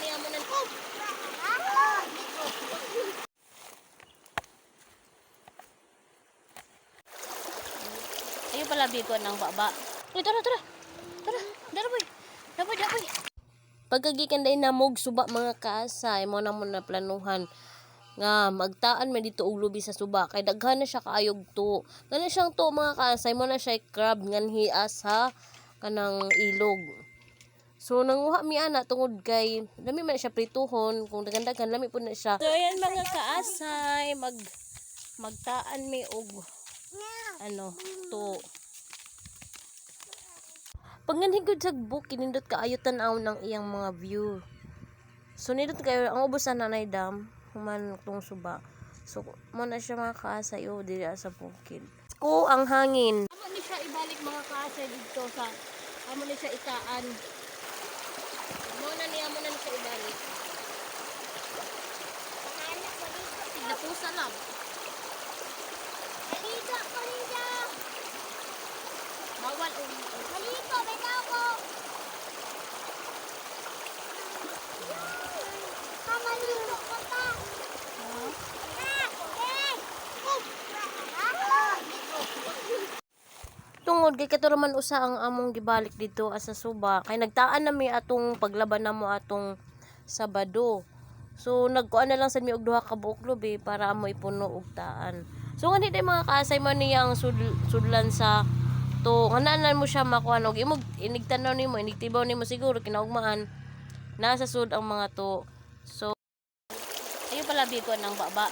niya mo nan. Ayo pala bigo ng baba. Uy, tara. Dara boy. Dapoy. Pagkagikan day namog suba mga kaasay, mo na planuhan nga magtaan man dito og lubi sa suba kay daghan na siya kaayog to. Ngana siyang to mga kaasay, mo na siya crab nganhi sa kanang ilog. So nanguha mi ana tungod kay lami man siya prituhon, kung dagan-dagan lami pud na siya. So ayan mga kaasay, magtaan mi og to. Pag nanhigod sa book, kinindot kaayo tan-aw ng iyang mga view. So nindot kayo ang ubos sa Nanay Dam, human tong suba. So mo na siya mga kaasay diri sa bukid. Ko ang hangin. Amo ni siya ibalik mga kaasay dito sa amo ni siya itaan. Mo na siya ibalik. Tigda pusa lang. Halika. Bawal halika, beta ako. Kamalino ko ta. Tungod kay kato man usa ang among gibalik dito sa suba kay nagtaan na mi atong paglaban namo atong Sabado. So nagkuan na lang sad mi og duha ka buok lubi para amo ipuno og taan. So ngani day mga kaasay man niya ang sudlan sa to ngananan mo siya makuan og imog inigtanaw nimo inigtibaw nimo siguro kinaugmaan nasa sud ang mga to. So ayo pala bigo ng baba.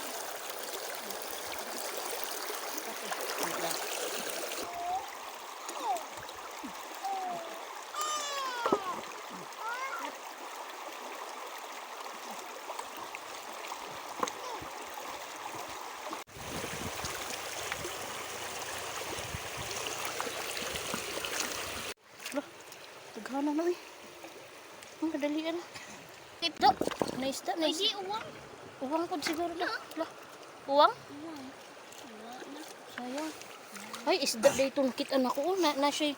Taghanan na ang kadalian. Ito, naista. Hindi, uwang. Uwang po siguro na. Uwang? Sayang. Ay, isda day itong kitan ako. Na siya.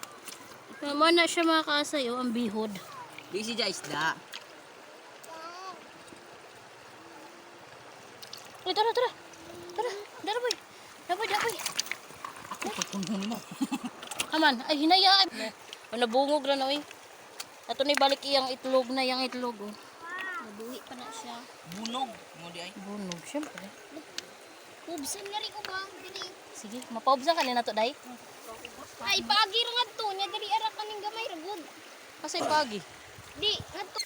Naman na siya mga kaasay, ang bihod. Di siya isda. Ay, tara. Dara boy. Dapoy. Ako pupunin mo. Aman, ay hinayaan. Nabungog na na ato ni balik iyang itlog na yang itlog nabuhi pa na siya. Bunog mo di ay. Bunog syempre. Ubsan nga rin ko ba? Dili. Sige, mapaubsan ka na to day. Ay, pagi ra nga to. Nya dili ara kaning gamay ra gud. Kasi pagi. Di, nga to.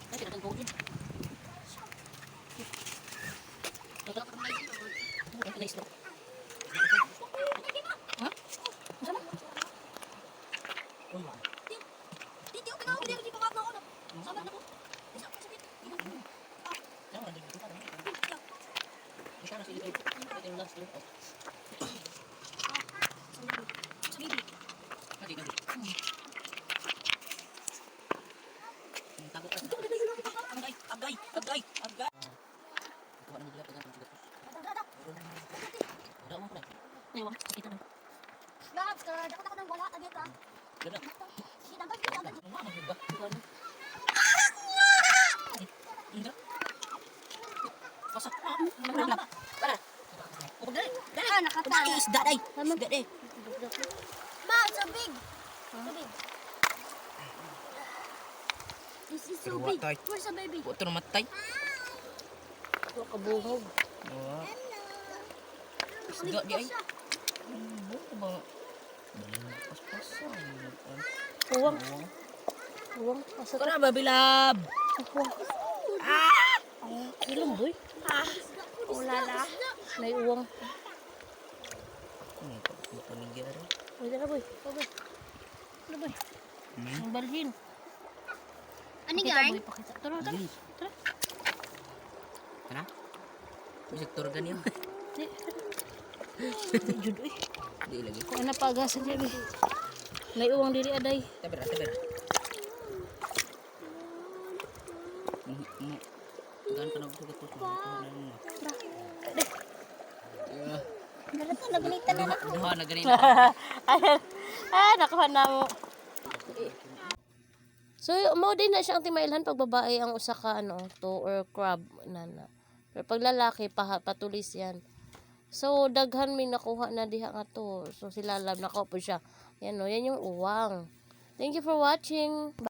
Ay, tinatang bugid. Ha? Sama? Dito ka na, dili pa ka ako. Sama na ko. Agay. Labs, dapat ako nang wala agad ka. Nakatay. Isda day. Isda day. Ma, so big. This is so big. Where's the baby? Buto namatay. Ito kabungog. Isda di ay. Buto ba? Pas-pasan. Uwang. Asa Kana ba bilab? ilang boy? Ulala. May uwang. Panigyan. Ay, dala boy. Ano boy? Ang balhin. Ano Pakita yarn? boy, pakita. Tara. Kana? Bisag turgan yun. Di. Jud uy. Di lagi. Kung ano pagasan niya boy. May uwang diri aday. Taber. Tugan ka na gusto ka to. Darata na gunita na na. Duha na ganina. Ayan. Nakuha na mo. So, mo din na siya ang timailhan pag babae ang usa ka to or crab nana. Pero pag lalaki patulis yan. So, daghan may nakuha na diha nga to. So, sila lab nakuha po siya. Yan yan yung uwang. Thank you for watching.